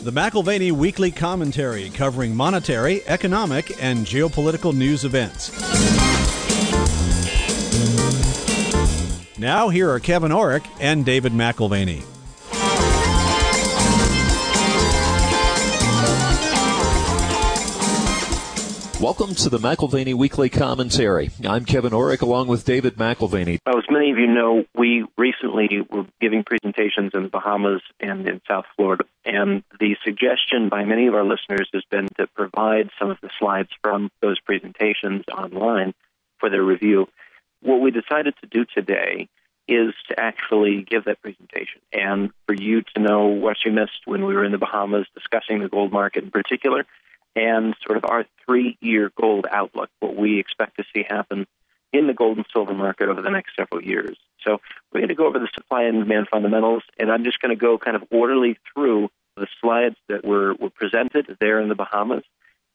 The McIlvaney Weekly Commentary, covering monetary, economic, and geopolitical news events. Now, here are Kevin Orrick and David McIlvaney. Welcome to the McIlvaney Weekly Commentary. I'm Kevin Orrick along with David McIlvaney. Well, as many of you know, we recently were giving presentations in the Bahamas and in South Florida, and the suggestion by many of our listeners has been to provide some of the slides from those presentations online for their review. What we decided to do today is to actually give that presentation and for you to know what you missed when we were in the Bahamas discussing the gold market in particular, and sort of our 3-year gold outlook, what we expect to see happen in the gold and silver market over the next several years. So we're going to go over the supply and demand fundamentals, and I'm just going to go kind of orderly through the slides that were presented there in the Bahamas.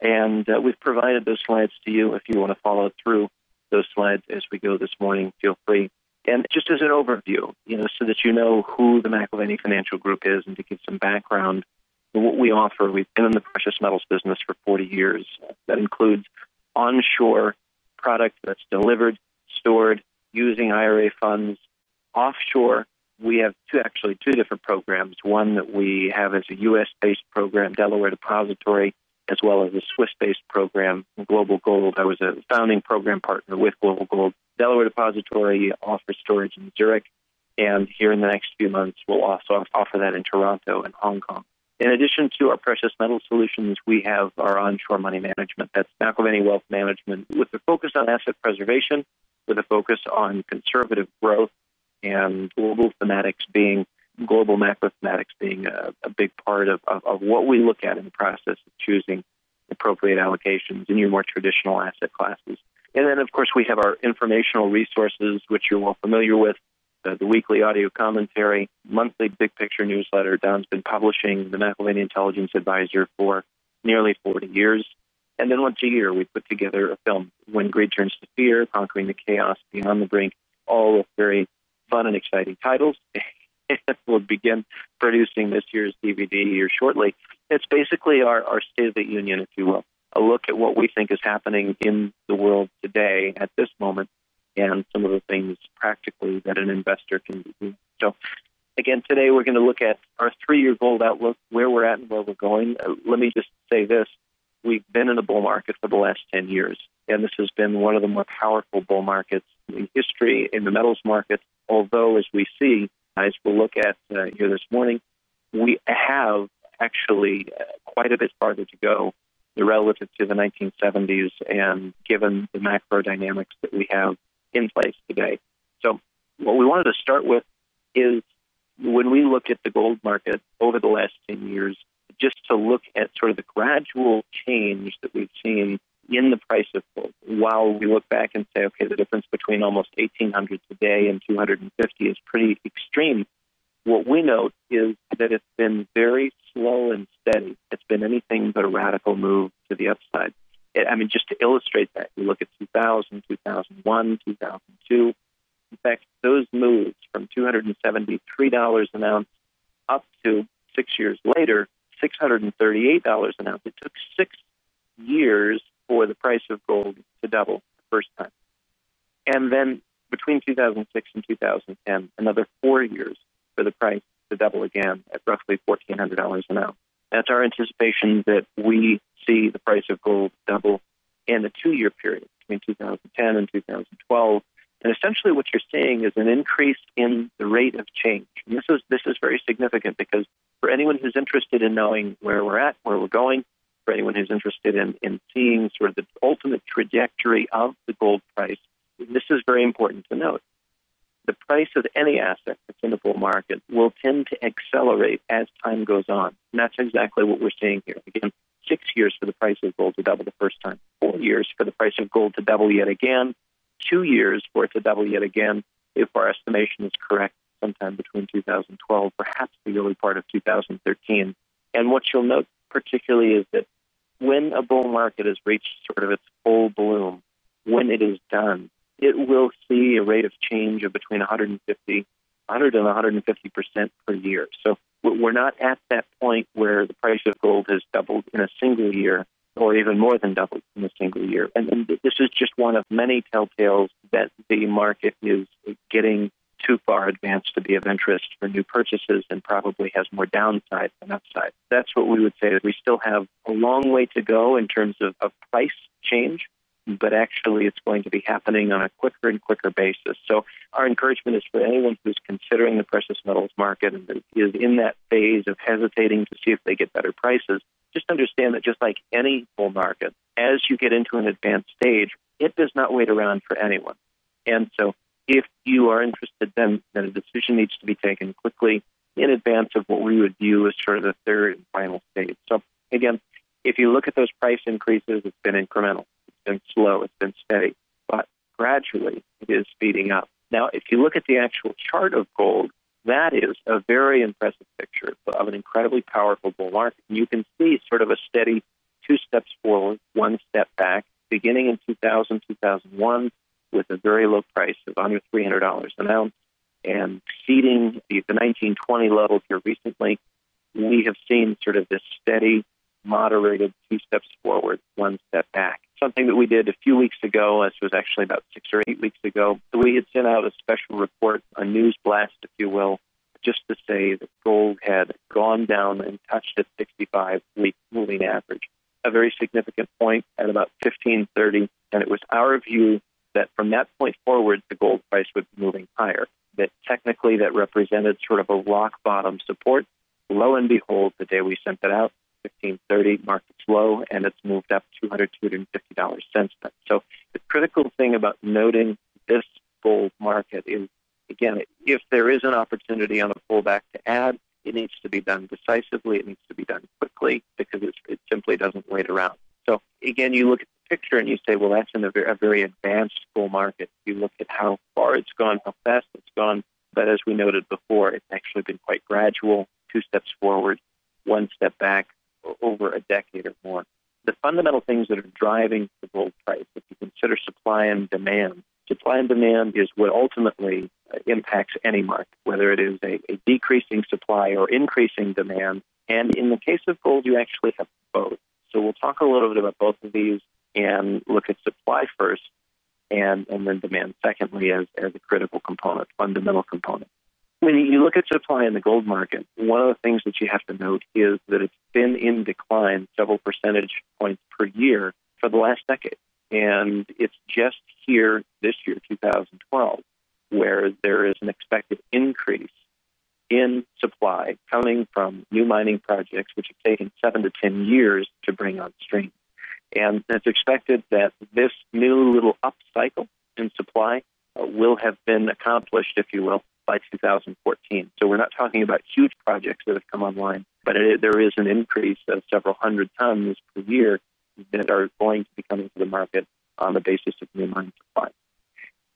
And we've provided those slides to you. If you want to follow through those slides as we go this morning, feel free. And just as an overview, so that you know who the McIlvaney Financial Group is and to give some background what we offer. We've been in the precious metals business for 40 years. That includes onshore product that's delivered, stored, using IRA funds. Offshore, we have two different programs. One that we have is a U.S.-based program, Delaware Depository, as well as a Swiss-based program, Global Gold. I was a founding program partner with Global Gold. Delaware Depository offers storage in Zurich, and here in the next few months, we'll also offer that in Toronto and Hong Kong. In addition to our precious metal solutions, we have our onshore money management. That's McIlvaney Wealth Management, with a focus on asset preservation, with a focus on conservative growth, and global macro thematics being a big part of what we look at in the process of choosing appropriate allocations in your more traditional asset classes. And then, of course, we have our informational resources, which you're well familiar with. The weekly audio commentary, monthly big picture newsletter. Don's been publishing the McIlvaney Intelligence Advisor for nearly 40 years. And then once a year, we put together a film, When Greed Turns to Fear, Conquering the Chaos, Beyond the Brink, all with very fun and exciting titles. We'll begin producing this year's DVD here shortly. It's basically our State of the Union, if you will, a look at what we think is happening in the world today at this moment, and some of the things practically that an investor can do. So, again, today we're going to look at our 3-year gold outlook, where we're at and where we're going. Let me just say this. We've been in a bull market for the last 10 years, and this has been one of the more powerful bull markets in history in the metals market, although, as we see, as we'll look at here this morning, we have actually quite a bit farther to go relative to the 1970s, and given the macro dynamics that we have in place today. So what we wanted to start with is when we look at the gold market over the last 10 years, just to look at sort of the gradual change that we've seen in the price of gold. While we look back and say, okay, the difference between almost 1,800 today and 250 is pretty extreme, what we note is that it's been very slow and steady. It's been anything but a radical move to the upside. Just to illustrate that, you look at 2000, 2001, 2002. In fact, those moves from $273 an ounce up to 6 years later, $638 an ounce. It took 6 years for the price of gold to double the first time. And then between 2006 and 2010, another 4 years for the price to double again at roughly $1,400 an ounce. That's our anticipation that we see the price of gold double in the 2-year period between 2010 and 2012. And essentially what you're seeing is an increase in the rate of change. And this is very significant because for anyone who's interested in knowing where we're at, where we're going, for anyone who's interested in seeing sort of the ultimate trajectory of the gold price, this is very important to note. The price of any asset that's in the bull market will tend to accelerate as time goes on. And that's exactly what we're seeing here. Again, 6 years for the price of gold to double the first time, 4 years for the price of gold to double yet again, 2 years for it to double yet again, if our estimation is correct, sometime between 2012, perhaps the early part of 2013. And what you'll note particularly is that when a bull market has reached sort of its full bloom, when it is done, it will see a rate of change of between 100 and 150% per year. So we're not at that point where the price of gold has doubled in a single year, or even more than doubled in a single year. And this is just one of many telltales that the market is getting too far advanced to be of interest for new purchases and probably has more downside than upside. That's what we would say, that we still have a long way to go in terms of price change, but actually it's going to be happening on a quicker and quicker basis. So our encouragement is for anyone who's considering the precious metals market and is in that phase of hesitating to see if they get better prices, just understand that just like any bull market, as you get into an advanced stage, it does not wait around for anyone. And so if you are interested, then a decision needs to be taken quickly in advance of what we would view as sort of the third and final stage. So again, if you look at those price increases, it's been incremental. It's been slow. It's been steady. But gradually, it is speeding up. Now, if you look at the actual chart of gold, that is a very impressive picture of an incredibly powerful bull market. And you can see sort of a steady 2 steps forward, 1 step back, beginning in 2000, 2001, with a very low price of under $300 an ounce, and exceeding the 1920 level here recently. We have seen sort of this steady, moderated 2 steps forward, 1 step back. Something that we did a few weeks ago, this was actually about 6 or 8 weeks ago, we had sent out a special report, a news blast, if you will, just to say that gold had gone down and touched its 65-week moving average, a very significant point at about 1530, and it was our view that from that point forward, the gold price would be moving higher, that technically that represented sort of a rock-bottom support. Lo and behold, the day we sent it out, 1530 marked its low, and it's moved up $200, $250 since then. So the critical thing about noting this gold market is, again, if there is an opportunity on a pullback to add, it needs to be done decisively. It needs to be done quickly because it simply doesn't wait around. So again, you look at the picture and you say, well, that's in a very advanced bull market. You look at how far it's gone, how fast it's gone. But as we noted before, it's actually been quite gradual, 2 steps forward, 1 step back, over a decade or more. The fundamental things that are driving the gold price, if you consider supply and demand is what ultimately impacts any market, whether it is a decreasing supply or increasing demand. And in the case of gold, you actually have both. So we'll talk a little bit about both of these and look at supply first and then demand secondly as a critical component, fundamental component. When you look at supply in the gold market, one of the things that you have to note is that it's been in decline several percentage points per year for the last decade. And it's just here this year, 2012, where there is an expected increase in supply coming from new mining projects, which have taken 7 to 10 years to bring on stream. And it's expected that this new little upcycle in supply will have been accomplished, if you will, by 2014. So we're not talking about huge projects that have come online, but there is an increase of several hundred tons per year that are going to be coming to the market on the basis of new mine supply.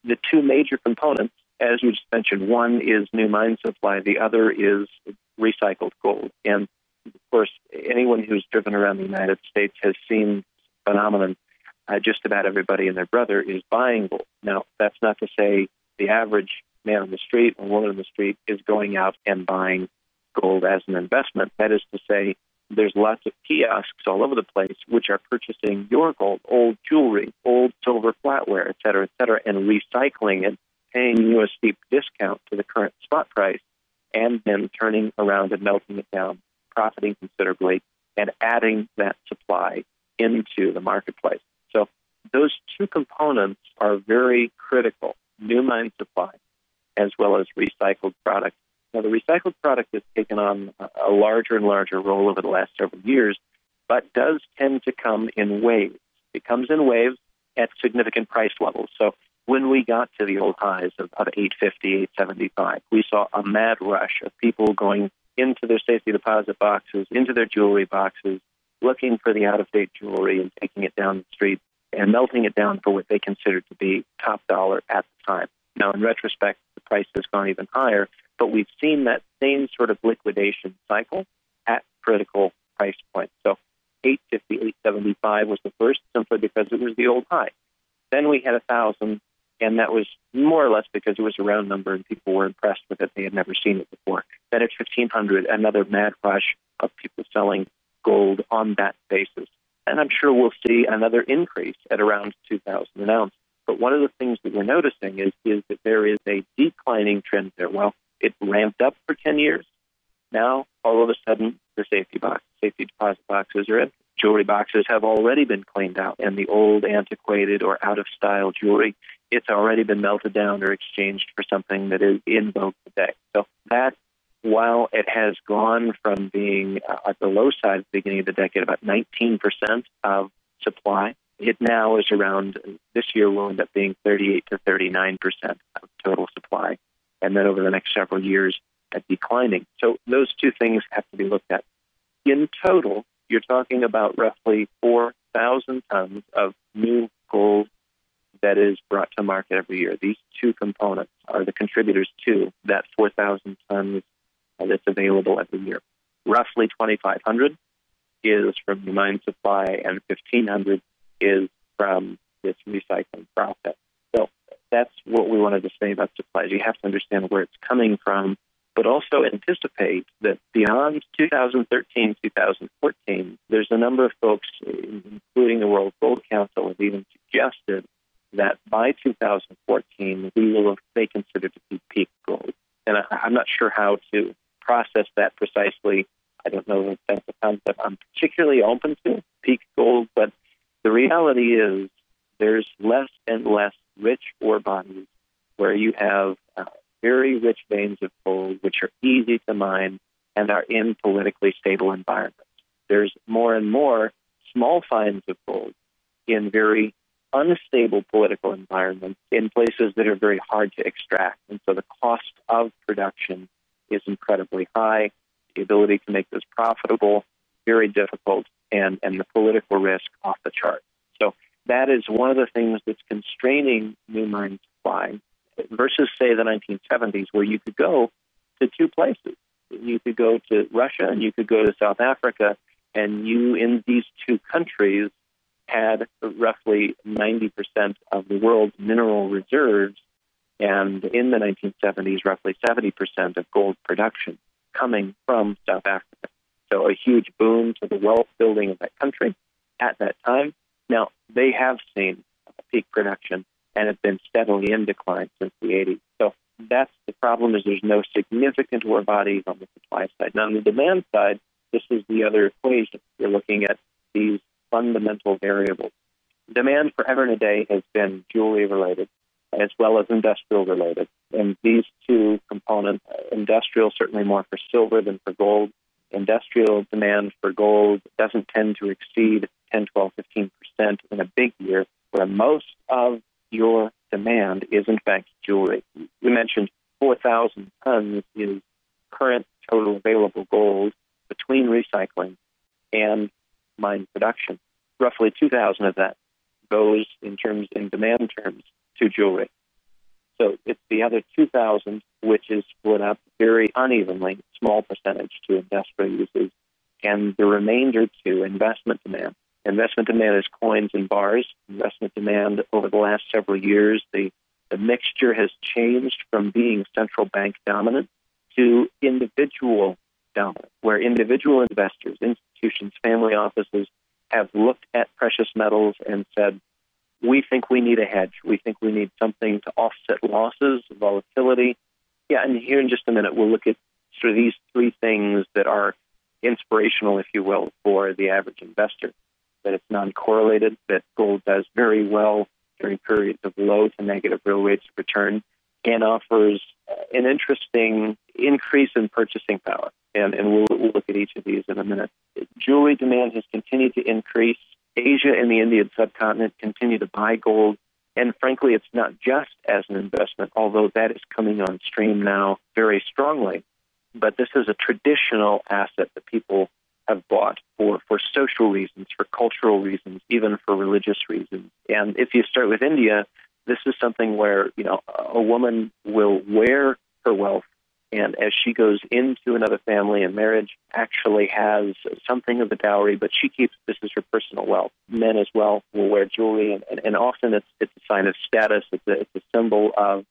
The two major components, as you just mentioned, one is new mine supply, the other is recycled gold. And of course, anyone who's driven around the United States has seen this phenomenon. Just about everybody and their brother is buying gold. Now, that's not to say the average man on the street or woman on the street is going out and buying gold as an investment. That is to say, there's lots of kiosks all over the place which are purchasing your gold, old jewelry, old silver flatware, et cetera, and recycling it, paying you a steep discount to the current spot price, and then turning around and melting it down, profiting considerably, and adding that supply into the marketplace. So those two components are very critical, new mine supply as well as recycled product. Now, the recycled product has taken on a larger and larger role over the last several years, but does tend to come in waves. It comes in waves at significant price levels. So when we got to the old highs of $850, $875, we saw a mad rush of people going into their safety deposit boxes, into their jewelry boxes, looking for the out-of-date jewelry and taking it down the street and melting it down for what they considered to be top dollar at the time. Now, in retrospect, the price has gone even higher, but we've seen that same sort of liquidation cycle at critical price points. So $850, $875 was the first, simply because it was the old high. Then we had $1,000, and that was more or less because it was a round number and people were impressed with it. They had never seen it before. Then at 1,500, another mad rush of people selling gold on that basis. And I'm sure we'll see another increase at around 2,000 an ounce. But one of the things that we're noticing is that there is a declining trend there. Well, it ramped up for 10 years. Now, all of a sudden, the safety deposit boxes are empty. Jewelry boxes have already been cleaned out, and the old, antiquated, or out-of-style jewelry, it's already been melted down or exchanged for something that is in vogue today. So that, while it has gone from being at the low side at the beginning of the decade, about 19% of supply, it now is around, this year will end up being 38 to 39% of total supply, and then over the next several years, declining. So those two things have to be looked at. In total, you're talking about roughly 4,000 tons of new gold that is brought to market every year. These two components are the contributors to that 4,000 tons that's available every year. Roughly 2,500 is from the mine supply, and 1,500 is from this recycling process. So that's what we wanted to say about supplies. You have to understand where it's coming from, but also anticipate that beyond 2013, 2014, there's a number of folks, including the World Gold Council, have even suggested that by 2014, we will be considered to be peak gold. And I'm not sure how to process that precisely. I don't know if that's a concept I'm particularly open to, peak gold, but the reality is there's less and less rich ore bodies where you have very rich veins of gold, which are easy to mine and are in politically stable environments. There's more and more small finds of gold in very unstable political environments, in places that are very hard to extract. And so the cost of production is incredibly high. The ability to make this profitable, very difficult, and the political risk off the chart. So that is one of the things that's constraining new mine supply versus, say, the 1970s, where you could go to two places. You could go to Russia and you could go to South Africa, and you, in these two countries, had roughly 90% of the world's mineral reserves, and in the 1970s, roughly 70% of gold production coming from South Africa. So a huge boom to the wealth building of that country at that time. Now, they have seen peak production and have been steadily in decline since the 80s. So that's the problem, is there's no significant ore bodies on the supply side. Now, on the demand side, this is the other equation. You're looking at these fundamental variables. Demand forever and a day has been jewelry-related as well as industrial-related. And these two components, industrial certainly more for silver than for gold. Industrial demand for gold doesn't tend to exceed 10, 12, 15% in a big year, where most of your demand is, in fact, jewelry. We mentioned 4,000 tons is current total available gold between recycling and mine production. Roughly 2,000 of that goes in demand terms to jewelry. So it's the other 2,000 which is split up very unevenly, small percentage to industrial uses, and the remainder to investment demand. Investment demand is coins and bars. Investment demand over the last several years, the mixture has changed from being central bank dominant to individual dominant, where individual investors, institutions, family offices have looked at precious metals and said, we think we need a hedge. We think we need something to offset losses, volatility. Yeah, and here in just a minute, we'll look at sort of these three things that are inspirational, if you will, for the average investor. That it's non-correlated, that gold does very well during periods of low to negative real rates of return, and offers an interesting increase in purchasing power. And we'll look at each of these in a minute. Jewelry demand has continued to increase. Asia and the Indian subcontinent continue to buy gold. And frankly, it's not just as an investment, although that is coming on stream now very strongly. But this is a traditional asset that people have bought for social reasons, for cultural reasons, even for religious reasons. And if you start with India, this is something where, a woman will wear her wealth, and as she goes into another family and marriage, actually has something of the dowry, but she keeps this as her personal wealth. Men as well will wear jewelry, and often it's a sign of status. It's a symbol of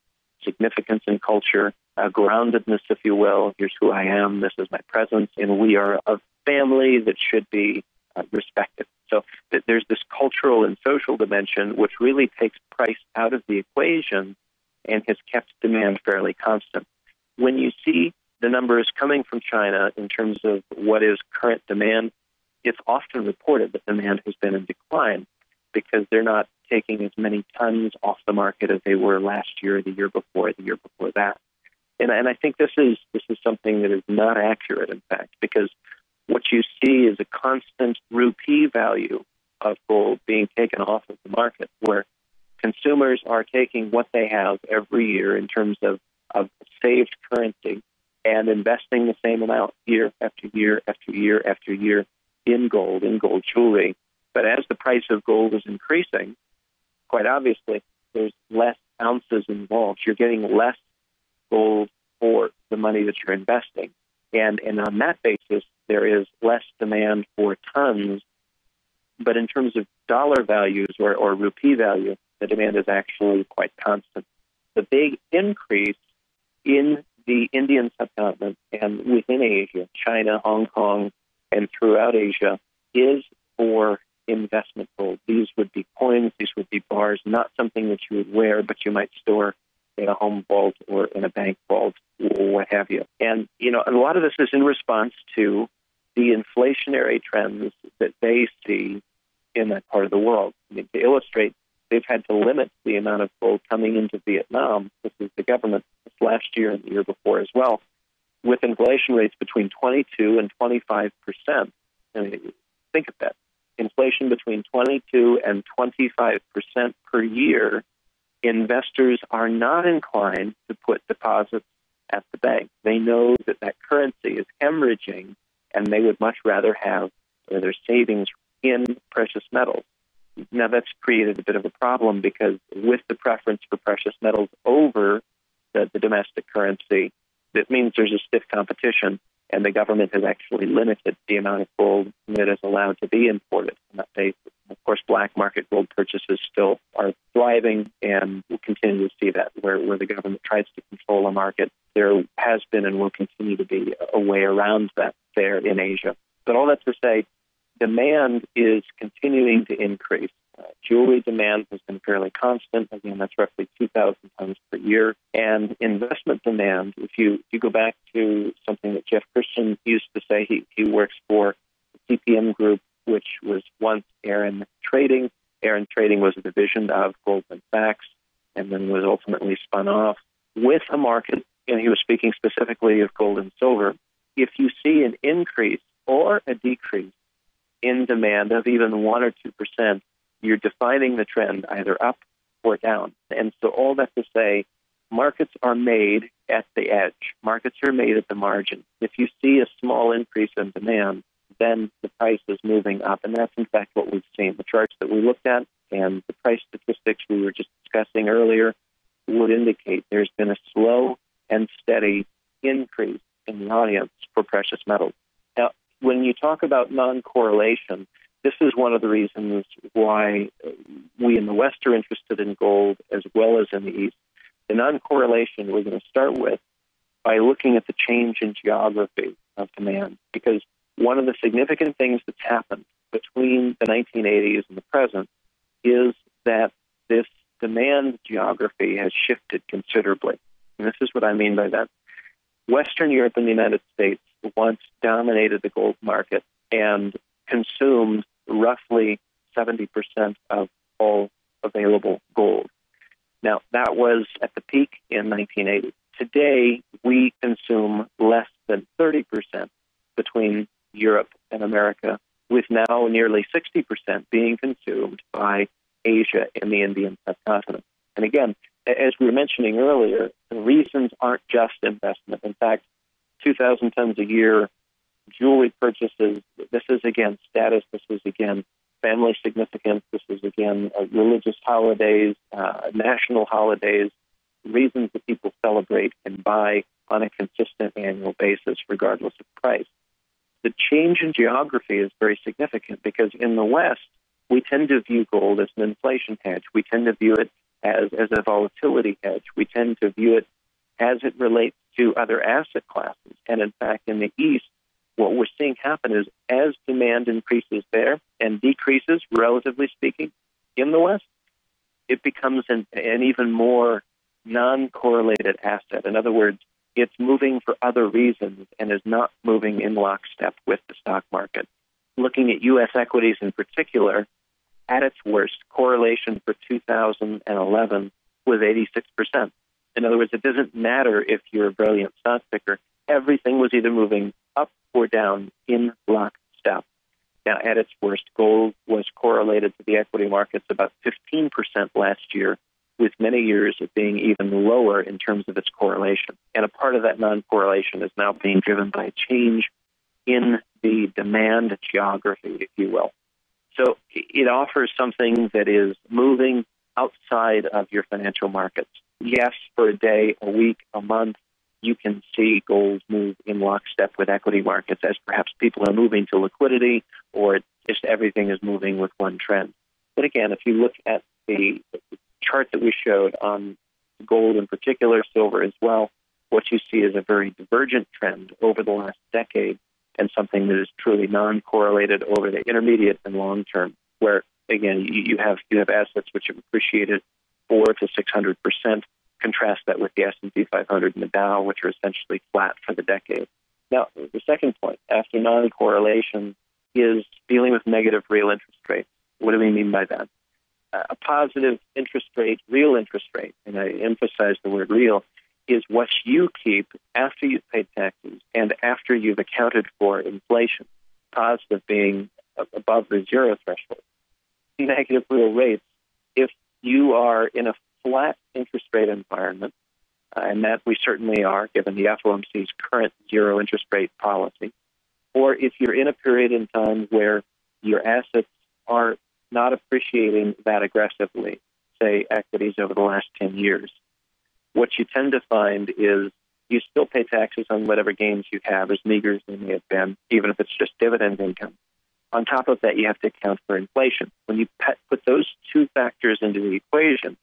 significance in culture, groundedness, if you will. Here's who I am. This is my presence. And we are a family that should be respected. So there's this cultural and social dimension which really takes price out of the equation and has kept demand fairly constant. When you see the numbers coming from China in terms of what is current demand, it's often reported that demand has been in decline because they're not taking as many tons off the market as they were last year, the year before that. And I think this is something that is not accurate, in fact, because what you see is a constant rupee value of gold being taken off of the market, where consumers are taking what they have every year in terms of saved currency and investing the same amount year after year after year after year in gold jewelry. But as the price of gold is increasing, quite obviously, there's less ounces involved. You're getting less gold for the money that you're investing. And on that basis, there is less demand for tons. But in terms of dollar values or rupee value, the demand is actually quite constant. The big increase in the Indian subcontinent and within Asia, China, Hong Kong, and throughout Asia, is for investment gold. These would be coins, these would be bars, not something that you would wear, but you might store in a home vault or in a bank vault or what have you. And, a lot of this is in response to the inflationary trends that they see in that part of the world. I mean, to illustrate, they've had to limit the amount of gold coming into Vietnam. This is the government this last year and the year before as well, with inflation rates between 22 and 25%. I mean, think of that. Inflation between 22 and 25% per year. Investors are not inclined to put deposits at the bank. They know that currency is hemorrhaging, and they would much rather have their savings in precious metals. Now, that's created a bit of a problem because with the preference for precious metals over the domestic currency, that means there's a stiff competition, and the government has actually limited the amount of gold that is allowed to be imported on that basis. Of course, black market gold purchases still are thriving, and we'll continue to see that where the government tries to control a market. There has been and will continue to be a way around that there in Asia. But all that to say, demand is continuing to increase. Jewelry demand has been fairly constant. Again, that's roughly 2,000 tons per year. And investment demand, if you go back to something that Jeff Christian used to say, he works for the CPM Group, which was once Aaron Trading. Aaron Trading was a division of Goldman Sachs and then was ultimately spun off with a market, and he was speaking specifically of gold and silver. If you see an increase or a decrease in demand of even 1 or 2%, you're defining the trend either up or down. And so all that to say, markets are made at the edge. Markets are made at the margin. If you see a small increase in demand, then the price is moving up. And that's, in fact, what we've seen. The charts that we looked at and the price statistics we were just discussing earlier would indicate there's been a slow and steady increase in the audience for precious metals. Now, when you talk about non-correlation, this is one of the reasons why we in the West are interested in gold as well as in the East. The non-correlation we're going to start with by looking at the change in geography of demand, because one of the significant things that's happened between the 1980s and the present is that this demand geography has shifted considerably. And this is what I mean by that. Western Europe and the United States once dominated the gold market and consumed roughly 70% of all available gold. Now, that was at the peak in 1980. Today, we consume less than 30% between Europe and America, with now nearly 60% being consumed by Asia and the Indian subcontinent. And again, as we were mentioning earlier, the reasons aren't just investment. In fact, 2,000 tons a year, jewelry purchases, this is again status, this is again family significance, this is again religious holidays, national holidays, reasons that people celebrate and buy on a consistent annual basis regardless of price. The change in geography is very significant because in the West, we tend to view gold as an inflation hedge. We tend to view it as a volatility hedge. We tend to view it as it relates to other asset classes. And in fact, in the East, what we're seeing happen is as demand increases there and decreases, relatively speaking, in the West, it becomes an even more non-correlated asset. In other words, it's moving for other reasons and is not moving in lockstep with the stock market. Looking at U.S. equities in particular, at its worst, correlation for 2011 was 86%. In other words, it doesn't matter if you're a brilliant stock picker. Everything was either moving up or down in lockstep. Now, at its worst, gold was correlated to the equity markets about 15% last year, with many years of being even lower in terms of its correlation. And a part of that non-correlation is now being driven by a change in the demand geography, if you will. So it offers something that is moving outside of your financial markets. Yes, for a day, a week, a month, you can see gold move in lockstep with equity markets as perhaps people are moving to liquidity or just everything is moving with one trend. But again, if you look at the chart that we showed on gold in particular, silver as well, what you see is a very divergent trend over the last decade and something that is truly non-correlated over the intermediate and long term, where, again, you have assets which have appreciated 400 to 600%. Contrast that with the S&P 500 and the Dow, which are essentially flat for the decade. Now, the second point, after non-correlation, is dealing with negative real interest rates. What do we mean by that? A positive interest rate, real interest rate, and I emphasize the word real, is what you keep after you've paid taxes and after you've accounted for inflation, positive being above the zero threshold. Negative real rates, if you are in a flat interest rate environment, and that we certainly are, given the FOMC's current zero interest rate policy, or if you're in a period in time where your assets are not appreciating that aggressively, say equities over the last 10 years, what you tend to find is you still pay taxes on whatever gains you have, as meager as they may have been, even if it's just dividend income. On top of that, you have to account for inflation. When you put those two factors into the equation,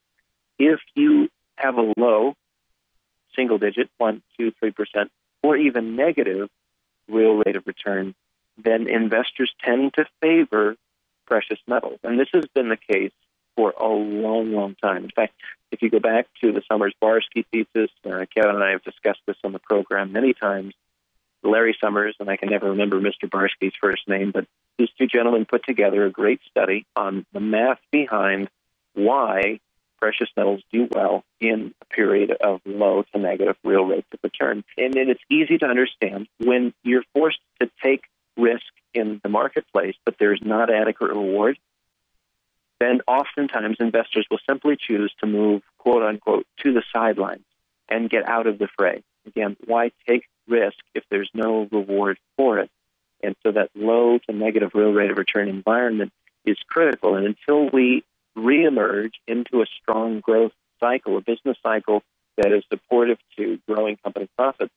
if you have a low single digit, 1%, 2%, 3%, or even negative real rate of return, then investors tend to favor precious metals. And this has been the case for a long, long time. In fact, if you go back to the Summers-Barsky thesis, Kevin and I have discussed this on the program many times. Larry Summers, and I can never remember Mr. Barsky's first name, but these two gentlemen put together a great study on the math behind why precious metals do well in a period of low to negative real rates of return. And then it's easy to understand when you're forced to take risk in the marketplace, but there's not adequate reward, then oftentimes investors will simply choose to move, quote unquote, to the sidelines and get out of the fray. Again, why take risk if there's no reward for it? And so that low to negative real rate of return environment is critical. And until we reemerge into a strong growth cycle, a business cycle that is supportive to growing company profits,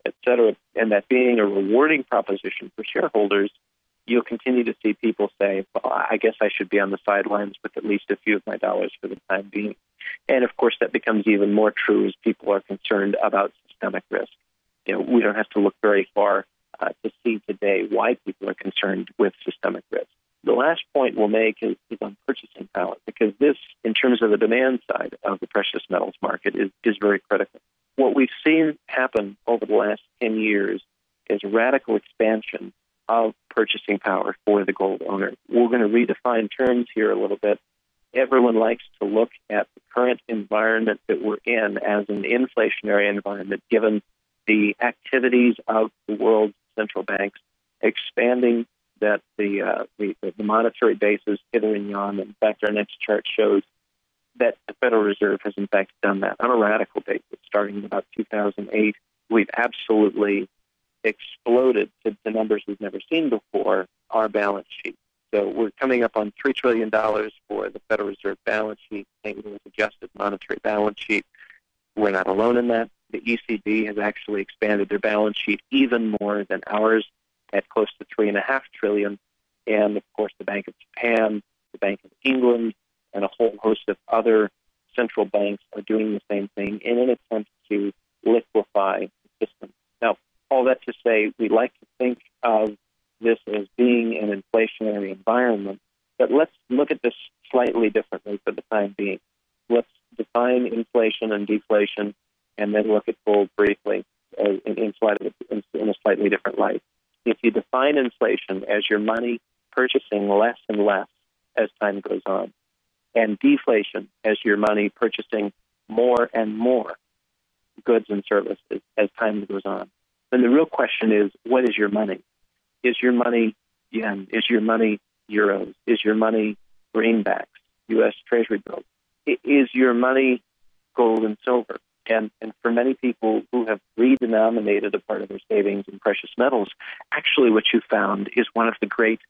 et cetera, and that being a rewarding proposition for shareholders, you'll continue to see people say, well, I guess I should be on the sidelines with at least a few of my dollars for the time being. And of course, that becomes even more true as people are concerned about systemic risk. We don't have to look very far to see today why people are concerned with systemic risk. The last point we'll make is on purchasing power, because this, in terms of the demand side of the precious metals market, is very critical. What we've seen happen over the last 10 years is radical expansion of purchasing power for the gold owner. We're going to redefine terms here a little bit. Everyone likes to look at the current environment that we're in as an inflationary environment, given the activities of the world's central banks expanding that the monetary basis hither and yon. In fact, our next chart shows that the Federal Reserve has in fact done that on a radical basis. Starting in about 2008, we've absolutely exploded to the numbers we've never seen before, our balance sheet. So we're coming up on $3 trillion for the Federal Reserve balance sheet, St. Louis adjusted monetary balance sheet. We're not alone in that. The ECB has actually expanded their balance sheet even more than ours at close to $3.5 trillion. And, of course, the Bank of Japan, the Bank of England, and a whole host of other central banks are doing the same thing in an attempt to liquefy the system. Now, all that to say, we like to think of this as being an inflationary environment, but let's look at this slightly differently for the time being. Let's define inflation and deflation, and then look at gold briefly in a slightly different light. If you define inflation as your money purchasing less and less as time goes on, and deflation as your money purchasing more and more goods and services as time goes on, then the real question is, what is your money? Is your money yen? Is your money euros? Is your money greenbacks, U.S. Treasury bills? Is your money gold and silver? And for many people who have redenominated a part of their savings in precious metals, actually what you found is one of the great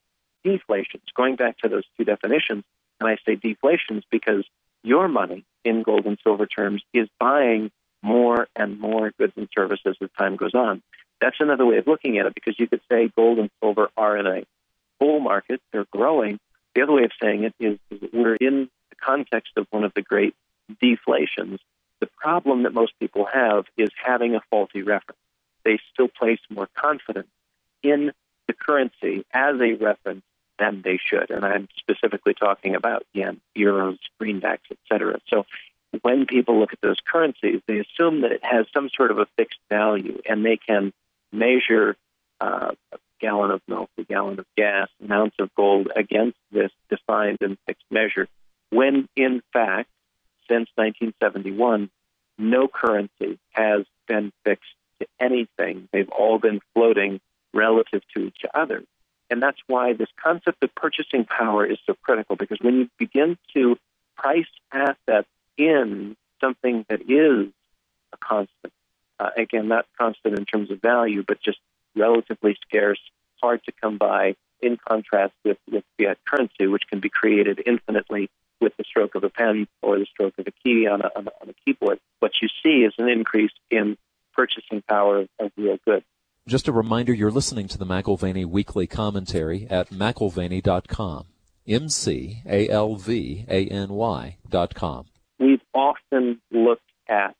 deflations. Going back to those two definitions, and I say deflations because your money in gold and silver terms is buying more and more goods and services as time goes on. That's another way of looking at it, because you could say gold and silver are in a bull market, they're growing. The other way of saying it is that we're in the context of one of the great deflations. The problem that most people have is having a faulty reference. They still place more confidence in the currency as a reference than they should. And I'm specifically talking about yen, euros, greenbacks, etc. So when people look at those currencies, they assume that it has some sort of a fixed value, and they can measure a gallon of milk, a gallon of gas, an ounce of gold against this defined and fixed measure, when in fact, since 1971, no currency has been fixed to anything. They've all been floating relative to each other. And that's why this concept of purchasing power is so critical, because when you begin to price assets in something that is a constant, again, not constant in terms of value, but just relatively scarce, hard to come by, in contrast with fiat currency, which can be created infinitely with the stroke of a pen or the stroke of a key on a keyboard. What you see is an increase in purchasing power of real goods. Just a reminder, you're listening to the McIlvaney Weekly Commentary at McIlvaney.com, McAlvany.com. We've often looked at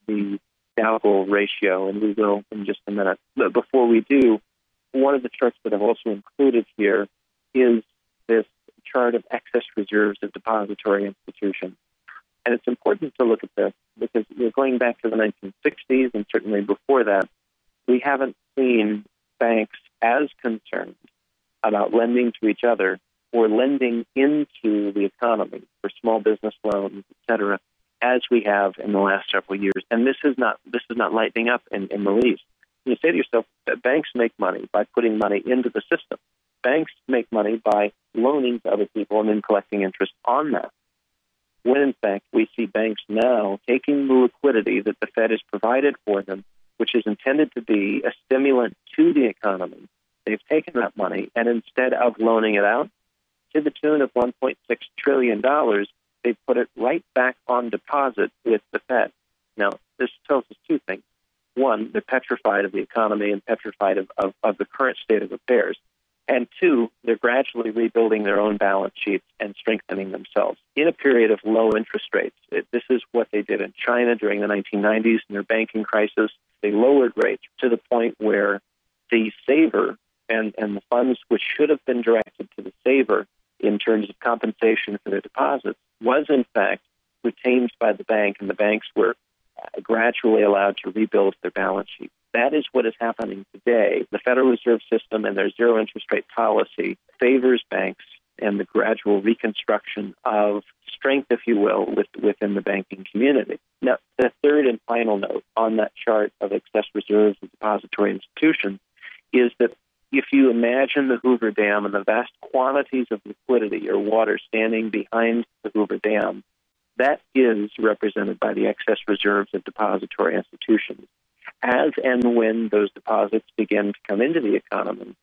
the Dow-to-gold ratio, and we will in just a minute. But before we do, one of the charts that I've also included here is this chart of excess reserves of depository institutions. And it's important to look at this because we're going back to the 1960s, and certainly before that, we haven't seen banks as concerned about lending to each other or lending into the economy for small business loans, et cetera, as we have in the last several years. And this is not lightening up in the least. You say to yourself that banks make money by putting money into the system. Banks make money by loaning to other people and then collecting interest on that. When, in fact, we see banks now taking the liquidity that the Fed has provided for them, which is intended to be a stimulant to the economy. They've taken that money, and instead of loaning it out to the tune of $1.6 trillion, they've put it right back on deposit with the Fed. Now, this tells us two things. One, they're petrified of the economy and petrified of the current state of affairs. And two, they're gradually rebuilding their own balance sheets and strengthening themselves in a period of low interest rates. This is what they did in China during the 1990s in their banking crisis. They lowered rates to the point where the saver and the funds which should have been directed to the saver in terms of compensation for their deposits was, in fact, retained by the bank, and the banks were gradually allowed to rebuild their balance sheet. That is what is happening today. The Federal Reserve System and their zero interest rate policy favors banks and the gradual reconstruction of strength, if you will, within the banking community. Now, the third and final note on that chart of excess reserves of depository institutions is that if you imagine the Hoover Dam and the vast quantities of liquidity or water standing behind the Hoover Dam, that is represented by the excess reserves of depository institutions. As and when those deposits begin to come into the economy,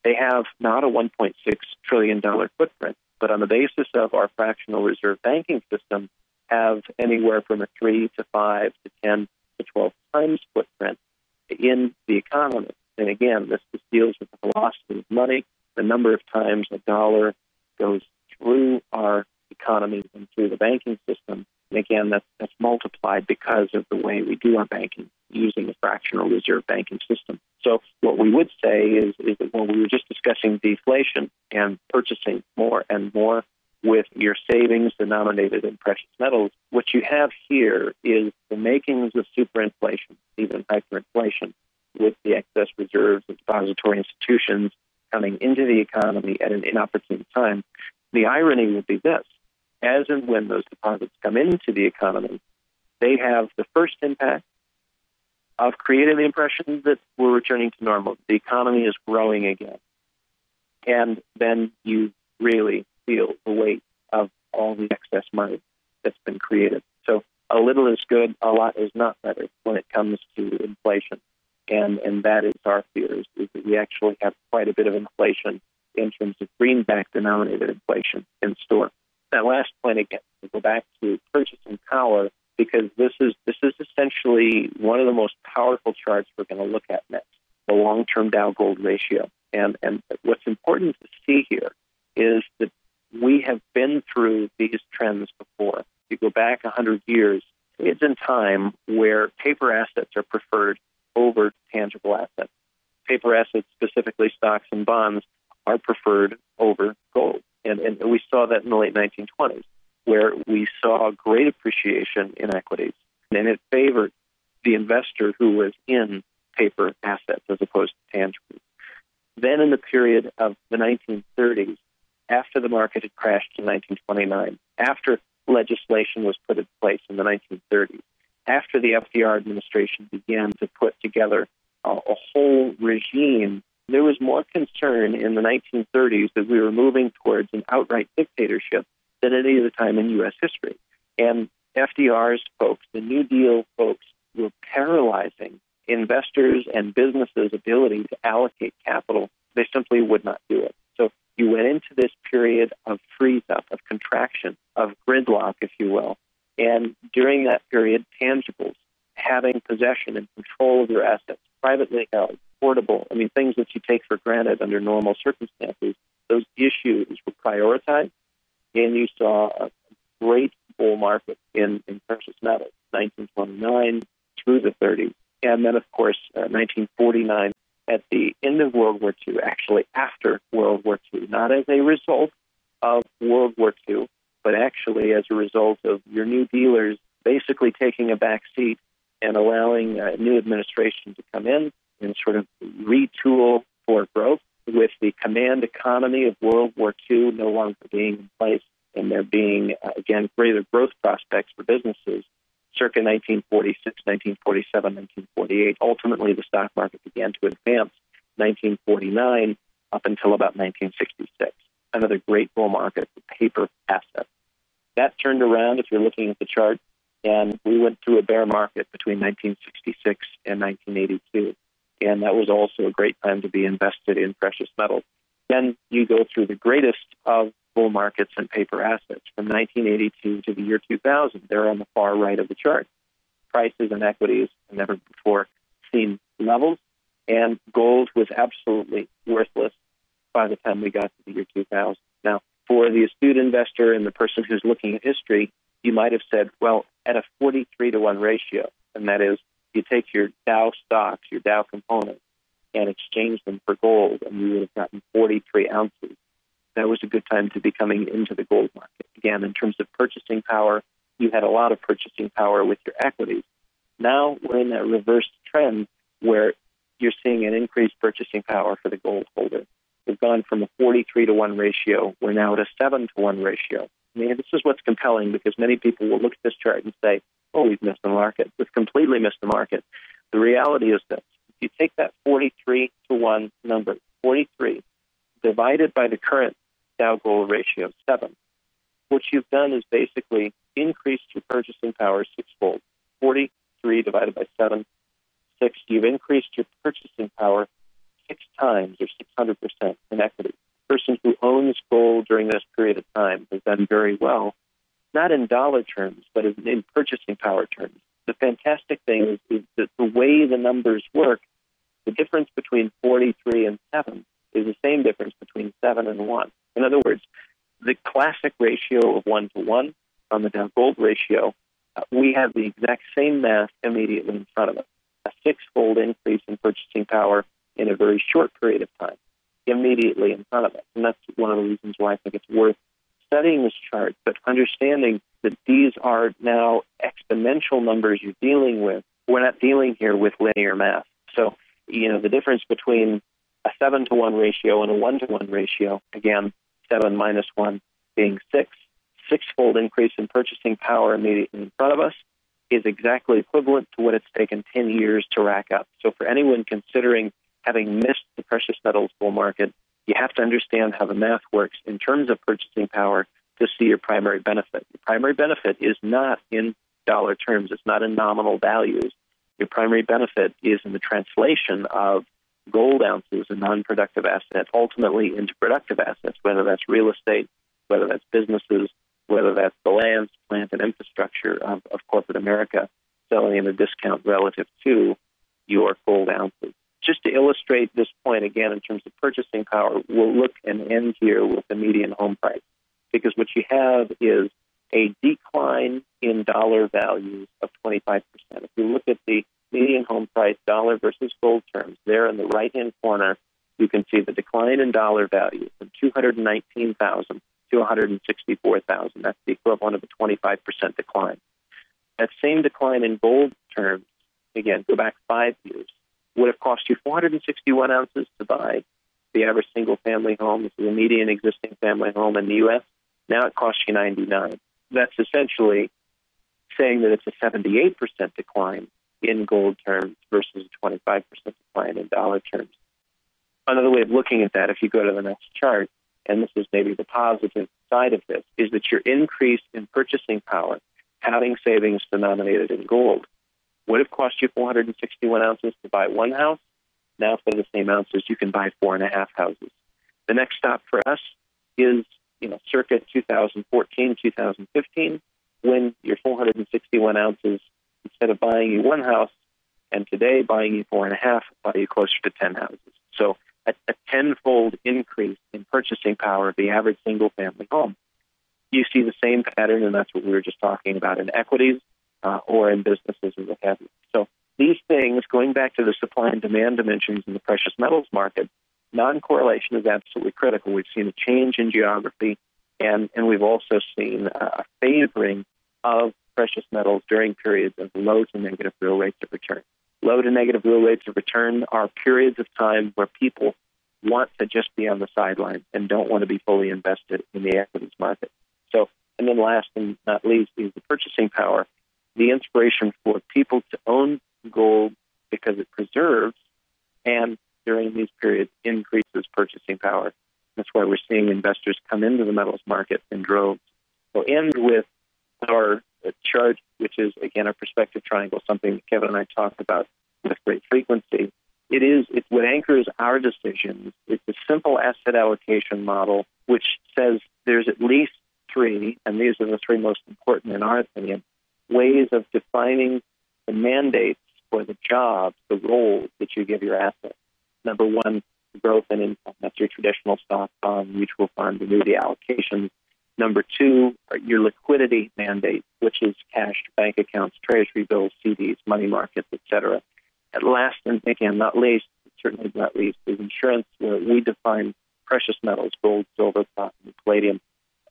they have not a $1.6 trillion footprint, but on the basis of our fractional reserve banking system, have anywhere from a 3 to 5 to 10 to 12 times footprint in the economy. And again, this deals with the velocity of money, the number of times a dollar goes through our economy and through the banking system. And again, that's multiplied because of the way we do our banking using a fractional reserve banking system. So what we would say is that when we were just discussing deflation and purchasing more and more with your savings denominated in precious metals, what you have here is the makings of superinflation, even hyperinflation, with the excess reserves of depository institutions coming into the economy at an inopportune time. The irony would be this: as and when those deposits come into the economy, they have the first impact of creating the impression that we're returning to normal. The economy is growing again. And then you really feel the weight of all the excess money that's been created. So a little is good, a lot is not better when it comes to inflation. And that is our fear, is that we actually have quite a bit of inflation in terms of greenback-denominated inflation in store. That last point, again, to go back to purchasing power, because this is essentially one of the most powerful charts we're going to look at next, the long-term Dow-gold ratio. And what's important to see here is that we have been through these trends before. If you go back 100 years, it's in time where paper assets are preferred over tangible assets. Paper assets, specifically stocks and bonds, are preferred over gold. And we saw that in the late 1920s, where we saw great appreciation in equities. And it favored the investor who was in paper assets as opposed to tangibles. Then in the period of the 1930s, after the market had crashed in 1929, after legislation was put in place in the 1930s, after the FDR administration began to put together a whole regime, there was more concern in the 1930s that we were moving towards an outright dictatorship than at any other time in U.S. history. And FDR's folks, the New Deal folks, were paralyzing investors' and businesses' ability to allocate capital. They simply would not do it. So you went into this period of freeze-up, of contraction, of gridlock, if you will. And during that period, tangibles, having possession and control of your assets, privately held, portable, things that you take for granted under normal circumstances, those issues were prioritized. And you saw a great bull market in precious metals, 1929 through the 30s. And then, of course, 1949, at the end of World War II, actually after World War II, not as a result of World War II, but actually as a result of your new dealers basically taking a back seat and allowing a new administration to come in and sort of retool for growth, with the command economy of World War II no longer being in place, and there being, again, greater growth prospects for businesses. Circa 1946, 1947, 1948, ultimately the stock market began to advance 1949 up until about 1966. Another great bull market for paper assets. That turned around, if you're looking at the chart, and we went through a bear market between 1966 and 1982. And that was also a great time to be invested in precious metals. Then you go through the greatest of bull markets and paper assets from 1982 to the year 2000. They're on the far right of the chart. Prices and equities have never before seen levels, and gold was absolutely worthless by the time we got to the year 2000. Now, for the astute investor and the person who's looking at history, you might have said, well, at a 43-to-1 ratio, and that is, you take your Dow stocks, your Dow components, and exchange them for gold, and you would have gotten 43 ounces. That was a good time to be coming into the gold market. Again, in terms of purchasing power, you had a lot of purchasing power with your equities. Now we're in that reverse trend where you're seeing an increased purchasing power for the gold holder. We've gone from a 43-to-1 ratio. We're now at a 7-to-1 ratio. This is what's compelling, because many people will look at this chart and say, oh, we've missed the market. We've completely missed the market. The reality is this. If you take that 43-to-1 number, 43, divided by the current Dow-gold ratio of 7, what you've done is basically increased your purchasing power sixfold. 43 divided by 7, 6. You've increased your purchasing power 6 times, or 600% in equity. The person who owns gold during this period of time has done very well, not in dollar terms, but in purchasing power terms. The fantastic thing is that the way the numbers work, the difference between 43 and 7 is the same difference between 7 and 1. In other words, the classic ratio of 1-to-1 on the Dow-to-gold ratio, we have the exact same math immediately in front of us. A six-fold increase in purchasing power in a very short period of time, immediately in front of us. And that's one of the reasons why I think it's worth studying this chart, but understanding that these are now exponential numbers you're dealing with. We're not dealing here with linear math. So, the difference between a 7-to-1 ratio and a 1-to-1 ratio, again, 7 minus 1 being 6, six-fold increase in purchasing power immediately in front of us is exactly equivalent to what it's taken 10 years to rack up. So for anyone considering having missed the precious metals bull market, you have to understand how the math works in terms of purchasing power to see your primary benefit. Your primary benefit is not in dollar terms. It's not in nominal values. Your primary benefit is in the translation of gold ounces and non-productive assets ultimately into productive assets, whether that's real estate, whether that's businesses, whether that's the lands, plant, and infrastructure of corporate America selling at a discount relative to your gold ounces. Just to illustrate this point again in terms of purchasing power, we'll look and end here with the median home price, because what you have is a decline in dollar values of 25%. If you look at the median home price, dollar versus gold terms, there in the right-hand corner, you can see the decline in dollar value from $219,000 to $164,000. That's the equivalent of a 25% decline. That same decline in gold terms, again, go back 5 years, would have cost you 461 ounces to buy the average single-family home. This is a median existing family home in the U.S. Now it costs you 99. That's essentially saying that it's a 78% decline in gold terms versus a 25% decline in dollar terms. Another way of looking at that, if you go to the next chart, and this is maybe the positive side of this, is that your increase in purchasing power, having savings denominated in gold, would have cost you 461 ounces to buy one house. Now for the same ounces, you can buy 4.5 houses. The next stop for us is, circa 2014, 2015, when your 461 ounces, instead of buying you one house, and today buying you 4.5, buy you closer to 10 houses. So a tenfold increase in purchasing power of the average single-family home. You see the same pattern, and that's what we were just talking about in equities or in businesses and what have you. So these things, going back to the supply and demand dimensions in the precious metals market, non-correlation is absolutely critical. We've seen a change in geography, and we've also seen a favoring of precious metals during periods of low to negative real rates of return. Low to negative real rates of return are periods of time where people want to just be on the sidelines and don't want to be fully invested in the equities market. So, and then last and not least is the purchasing power, the inspiration for people to own gold because it preserves and during these periods increases purchasing power. That's why we're seeing investors come into the metals market in droves. We'll end with our chart, which is, again, our perspective triangle, something that Kevin and I talked about with great frequency. It's what anchors our decisions. It's a simple asset allocation model, which says there's at least three, and these are the three most important in our opinion, ways of defining the mandates or the jobs, the roles that you give your assets. Number one, growth and income. That's your traditional stock, bond, mutual fund, annuity allocations. Number two, your liquidity mandate, which is cash, bank accounts, treasury bills, CDs, money markets, etc. At last, and again, not least, certainly not least, is insurance, where we define precious metals, gold, silver, platinum, palladium,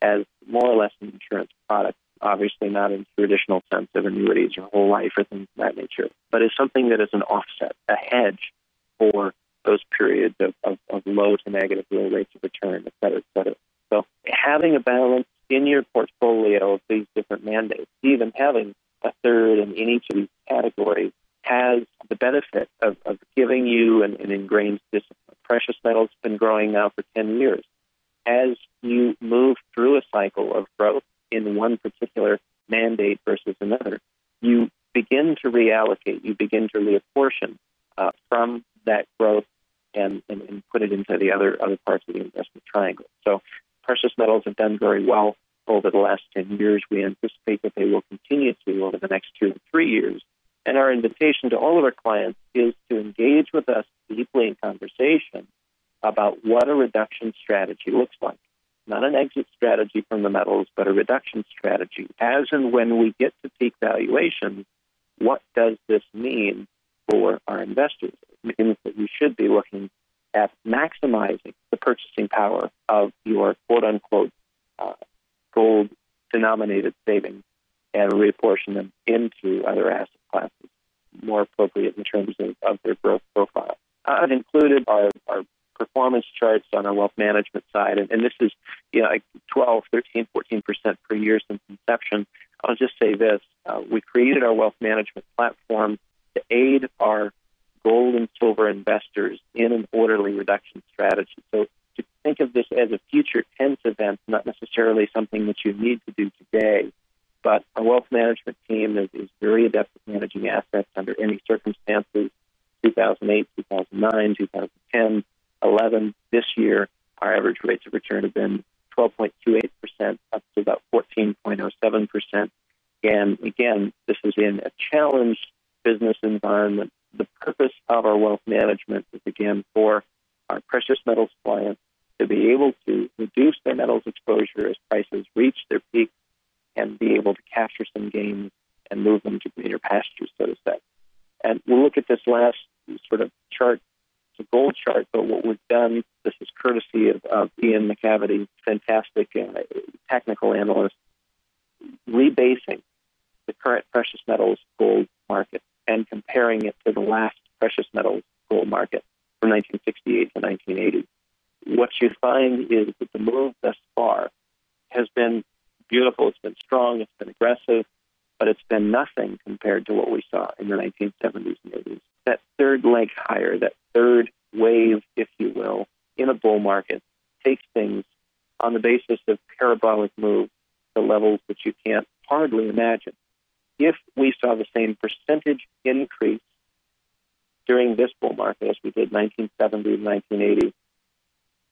as more or less an insurance product. Obviously not in the traditional sense of annuities or whole life or things of that nature, but is something that is an offset, a hedge for those periods of low to negative real rates of return, et cetera, et cetera. So having a balance in your portfolio of these different mandates, even having a third in each of these categories, has the benefit of giving you an ingrained discipline. Precious metals have been growing now for 10 years. As you move through a cycle of growth in one particular mandate versus another, you begin to reallocate, you begin to reapportion from that growth and put it into the other parts of the investment triangle. So precious metals have done very well over the last 10 years. We anticipate that they will continue to over the next 2 to 3 years. And our invitation to all of our clients is to engage with us deeply in conversation about what a reduction strategy looks like. not an exit strategy from the metals, but a reduction strategy. As and when we get to peak valuations, what does this mean for our investors? It means that we should be looking at maximizing the purchasing power of your quote-unquote gold-denominated savings and reapportion them into other asset classes, more appropriate in terms of their growth profile. I've included our performance charts on our wealth management side, and this is like 12, 13, 14% per year since inception. I'll just say this. We created our wealth management platform to aid our gold and silver investors in an orderly reduction strategy. So to think of this as a future tense event, not necessarily something that you need to do today, but our wealth management team is very adept at managing assets under any circumstances. 2008, 2009, 2010, 11. This year, our average rates of return have been 12.28%, up to about 14.07%. And again, this is in a challenged business environment. The purpose of our wealth management is, again, for our precious metals clients to be able to reduce their metals exposure as prices reach their peak and be able to capture some gains and move them to greener pastures, so to say. And we'll look at this last sort of chart. It's a gold chart, but what we've done, this is courtesy of Ian McCavity, fantastic technical analyst, rebasing the current precious metals gold market and comparing it to the last precious metals gold market from 1968 to 1980. What you find is that the move thus far has been beautiful. It's been strong. It's been aggressive, but it's been nothing compared to what we saw in the 1970s and 80s. That third leg higher, that third wave, if you will, in a bull market takes things on the basis of parabolic move to levels that you can't hardly imagine. If we saw the same percentage increase during this bull market as we did 1970 and 1980,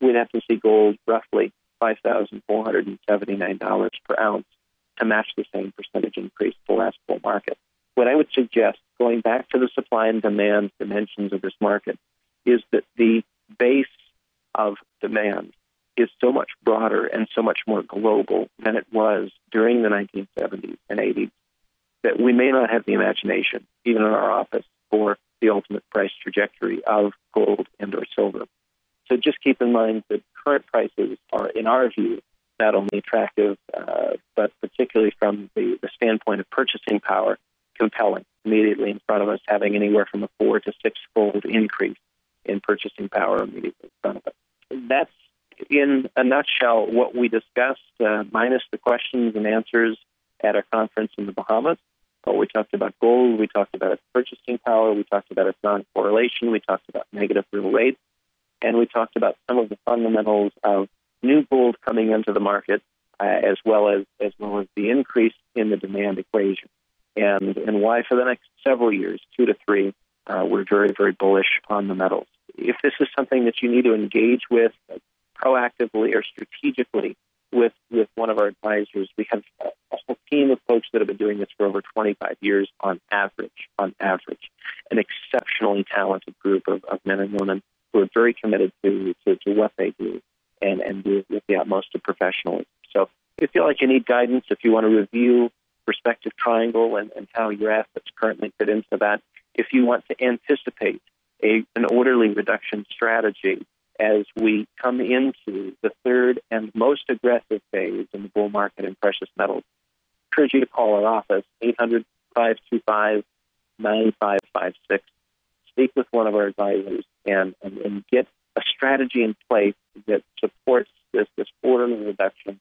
we'd have to see gold roughly $5,479 per ounce to match the same percentage increase the last bull market. What I would suggest, going back to the supply and demand dimensions of this market, is that the base of demand is so much broader and so much more global than it was during the 1970s and 80s that we may not have the imagination, even in our office, for the ultimate price trajectory of gold and or silver. So just keep in mind that current prices are, in our view, not only attractive, but particularly from the standpoint of purchasing power, compelling, immediately in front of us, having anywhere from a 4 to 6-fold increase in purchasing power immediately in front of us. That's, in a nutshell, what we discussed, minus the questions and answers at our conference in the Bahamas. We talked about gold, we talked about its purchasing power, we talked about its non-correlation, we talked about negative real rates, and we talked about some of the fundamentals of new gold coming into the market, as well as the increase in the demand equation, and why for the next several years, 2 to 3, we're very, very bullish on the metals. If this is something that you need to engage with proactively or strategically with one of our advisors, we have a whole team of folks that have been doing this for over 25 years on average, an exceptionally talented group of men and women who are very committed to what they do and do it with the utmost of professionalism. So if you feel like you need guidance, if you want to review Perspective Triangle and how your assets currently fit into that, if you want to anticipate an orderly reduction strategy as we come into the third and most aggressive phase in the bull market in precious metals, I encourage you to call our office, 800-525-9556. Speak with one of our advisors and get a strategy in place that supports this orderly reduction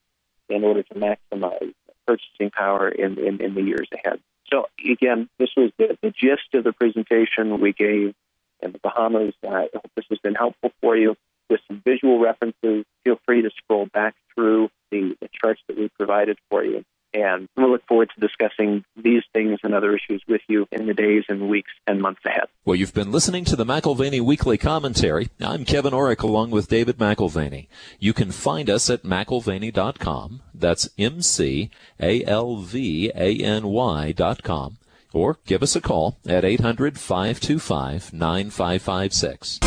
in order to maximize purchasing power in the years ahead. So, again, this was the gist of the presentation we gave in the Bahamas. I hope this has been helpful for you with some visual references. Feel free to scroll back through the charts that we provided for you. And we'll look forward to discussing these things and other issues with you in the days and weeks and months ahead. Well, you've been listening to the McIlvaney Weekly Commentary. I'm Kevin Orrick along with David McIlvaney. You can find us at McIlvaney.com. That's McAlvany.com. Or give us a call at 800-525-9556.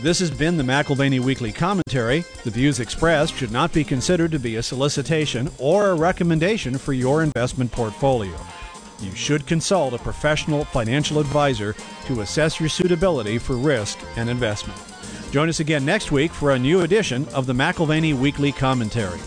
This has been the McIlvaney Weekly Commentary. The views expressed should not be considered to be a solicitation or a recommendation for your investment portfolio. You should consult a professional financial advisor to assess your suitability for risk and investment. Join us again next week for a new edition of the McIlvaney Weekly Commentary.